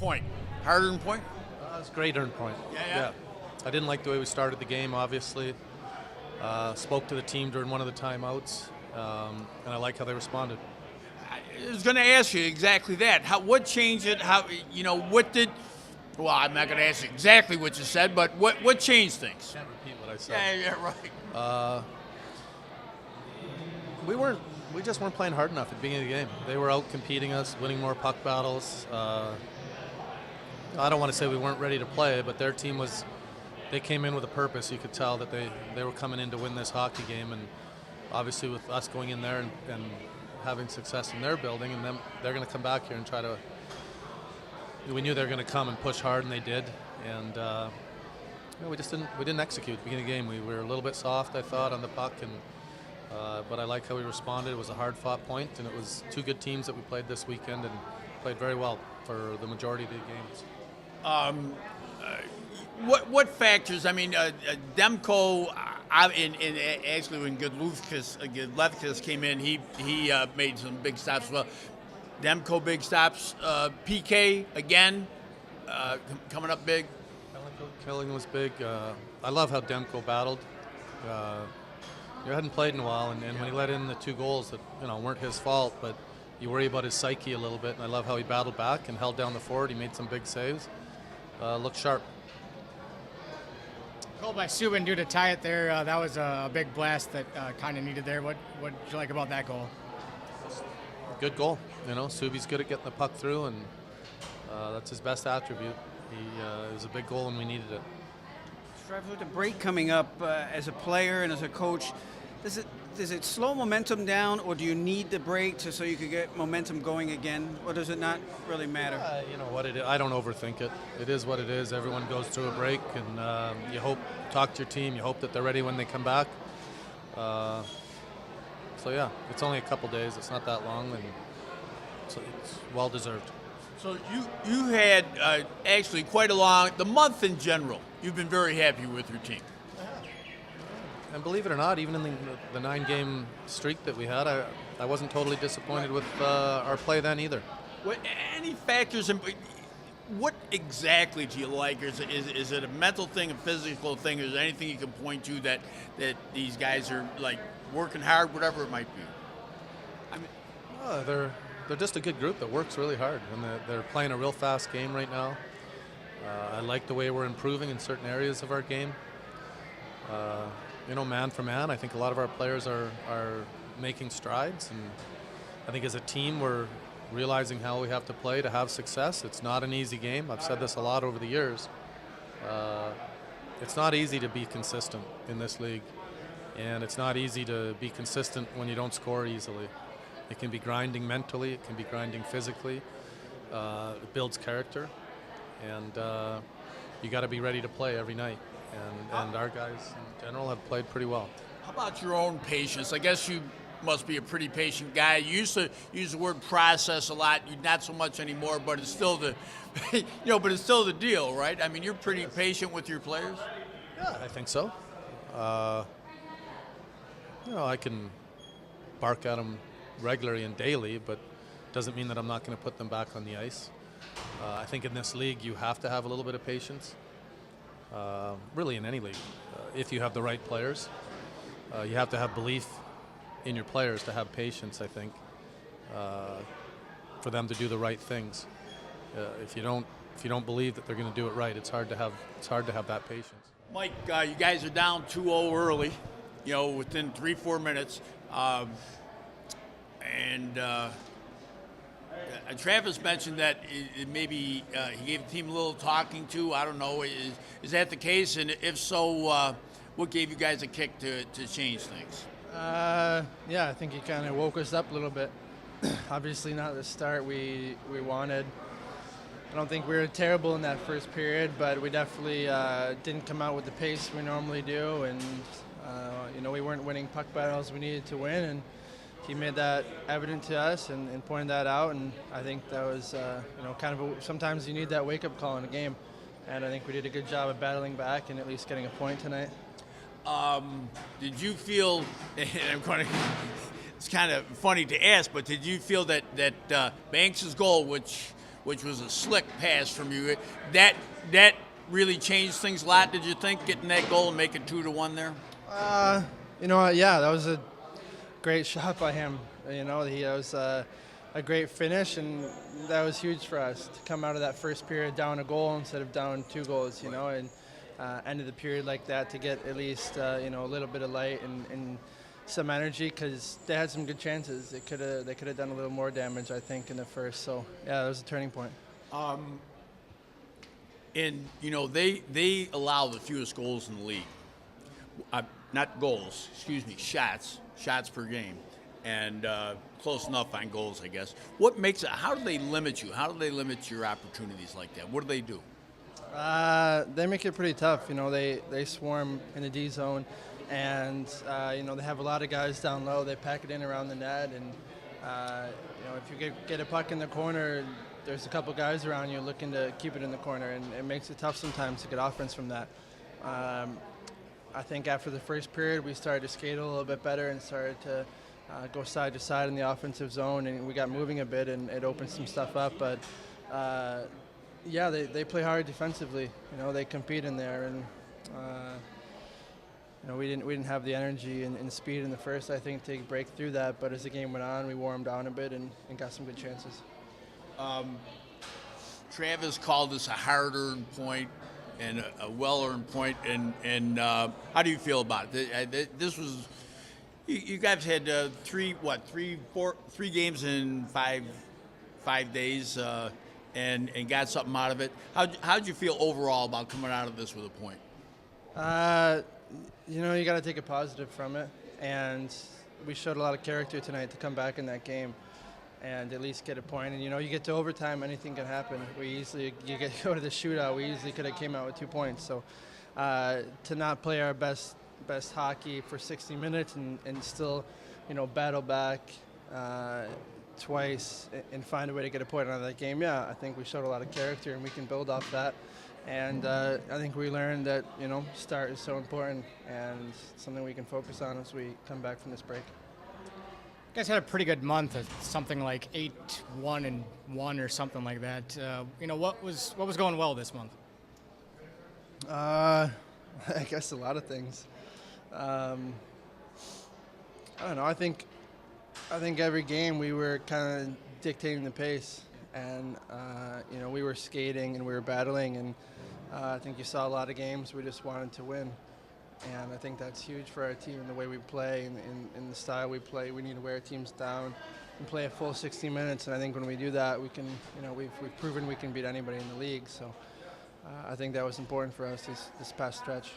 Point. Hard earned point? It's a great earned point. Yeah. I didn't like the way we started the game, obviously. Spoke to the team during one of the timeouts, and I like how they responded. I was going to ask you exactly that. What changed it? What did? Well, I'm not going to ask you exactly what you said, but what changed things? Can't repeat what I said. Yeah, right. We just weren't playing hard enough at the beginning of the game. They were out competing us, winning more puck battles. I don't want to say we weren't ready to play, but their team was. They came in with a purpose. You could tell that they were coming in to win this hockey game, and obviously with us going in there and having success in their building, and then they're going to come back here and try to. We knew they were going to come and push hard, and they did. And we just didn't execute at the beginning of the game. We were a little bit soft, I thought, on the puck, and but I like how we responded. It was a hard-fought point, and it was two good teams that we played this weekend and played very well for the majority of the games. What factors? I mean, Demko. Actually, when Godlewskis came in, he made some big stops as well. Demko big stops. PK again, coming up big. Killing was big. I love how Demko battled. He hadn't played in a while, and when he let in the 2 goals that weren't his fault, but you worry about his psyche a little bit. And I love how he battled back and held down the forward. He made some big saves. Looked sharp. Goal by Subban due to tie it there. That was a big blast that kind of needed there. What did you like about that goal? Good goal. Subi's good at getting the puck through, and that's his best attribute. It was a big goal, and we needed it. Travis, with the break coming up, as a player and as a coach, does it slow momentum down, or do you need the break so you could get momentum going again, or does it not really matter? You know what it is. I don't overthink it. It is what it is. Everyone goes through a break, and you talk to your team. You hope that they're ready when they come back. So yeah, it's only a couple days. It's not that long, and it's well deserved. So you had actually quite the month in general. You've been very happy with your team. And believe it or not, even in the 9-game streak that we had, I wasn't totally disappointed with our play then either. Any factors? What exactly do you like? Is it a mental thing, a physical thing? Is there anything you can point to that these guys are like working hard, whatever it might be? I mean, they're just a good group that works really hard, and they're playing a real fast game right now. I like the way we're improving in certain areas of our game. Man for man, I think a lot of our players are making strides, and I think as a team we're realizing how we have to play to have success. It's not an easy game. I've said this a lot over the years. It's not easy to be consistent in this league, and it's not easy to be consistent when you don't score easily. It can be grinding mentally, it can be grinding physically. It builds character, and you got to be ready to play every night. And our guys in general have played pretty well. How about your own patience? I guess you must be a pretty patient guy. You used to use the word process a lot. You not so much anymore, but it's still the, but it's still the deal, right? I mean, you're pretty patient with your players. Yeah, I think so. I can bark at them regularly and daily, but doesn't mean that I'm not going to put them back on the ice. I think in this league you have to have a little bit of patience. Really in any league, if you have the right players. You have to have belief in your players to have patience, I think, for them to do the right things. If you don't believe that they're going to do it right, it's hard to have that patience. Mike, you guys are down 2-0 early, within 3-4 minutes. Travis mentioned that maybe he gave the team a little talking to. I don't know. Is that the case? And if so, what gave you guys a kick to change things? Yeah, I think he kind of woke us up a little bit. Obviously not the start we wanted. I don't think we were terrible in that first period, but we definitely didn't come out with the pace we normally do. And, we weren't winning puck battles we needed to win. And he made that evident to us and pointed that out, and I think that was, sometimes you need that wake-up call in a game, and I think we did a good job of battling back and at least getting a point tonight. Did you feel, and it's kind of funny to ask, but did you feel that Banks' goal, which which was a slick pass from you. That really changed things a lot. Did you think getting that goal and making 2-1 there? You know what? Yeah, that was a great shot by him. You know, that was a great finish, and that was huge for us to come out of that first period down a goal instead of down 2 goals. You know, and end of the period like that to get at least you know, a little bit of light and some energy, because they had some good chances. They could have done a little more damage, I think, in the first. So yeah, that was a turning point. And you know, they allow the fewest goals in the league. Not goals, excuse me, shots per game, and close enough on goals, I guess. What makes it? How do they limit you? How do they limit your opportunities like that? What do they do? They make it pretty tough. You know, they swarm in the D zone, and you know, they have a lot of guys down low. They pack it in around the net, and you know, if you get a puck in the corner, there's a couple guys around you looking to keep it in the corner, and it makes it tough sometimes to get offense from that. I think after the first period, we started to skate a little bit better and started to go side to side in the offensive zone, and we got moving a bit, and it opened some stuff up. But yeah, they play hard defensively. You know, they compete in there, and you know, we didn't have the energy and speed in the first, I think, to break through that. But as the game went on, we wore them down a bit and got some good chances. Travis called this a hard-earned point and a well-earned point, and how do you feel about it? This was, you guys had three games in five days, and got something out of it. How'd you feel overall about coming out of this with a point? You know, you got to take a positive from it, and we showed a lot of character tonight to come back in that game and at least get a point. And you know, you get to overtime, anything can happen. You go to the shootout, we easily could have came out with 2 points. So to not play our best hockey for 60 minutes and still, you know, battle back twice and find a way to get a point out of that game, yeah, I think we showed a lot of character, and we can build off that. And I think we learned that, you know, start is so important and something we can focus on as we come back from this break. You guys had a pretty good month, something like 8-1-1 or something like that. You know, what was going well this month? I guess a lot of things. I don't know. I think every game we were kind of dictating the pace, and you know, we were skating and we were battling, and I think you saw a lot of games we just wanted to win. And I think that's huge for our team and the way we play and in the style we play. We need to wear teams down and play a full 60 minutes. And I think when we do that, we can, you know, we've proven we can beat anybody in the league. So I think that was important for us this past stretch.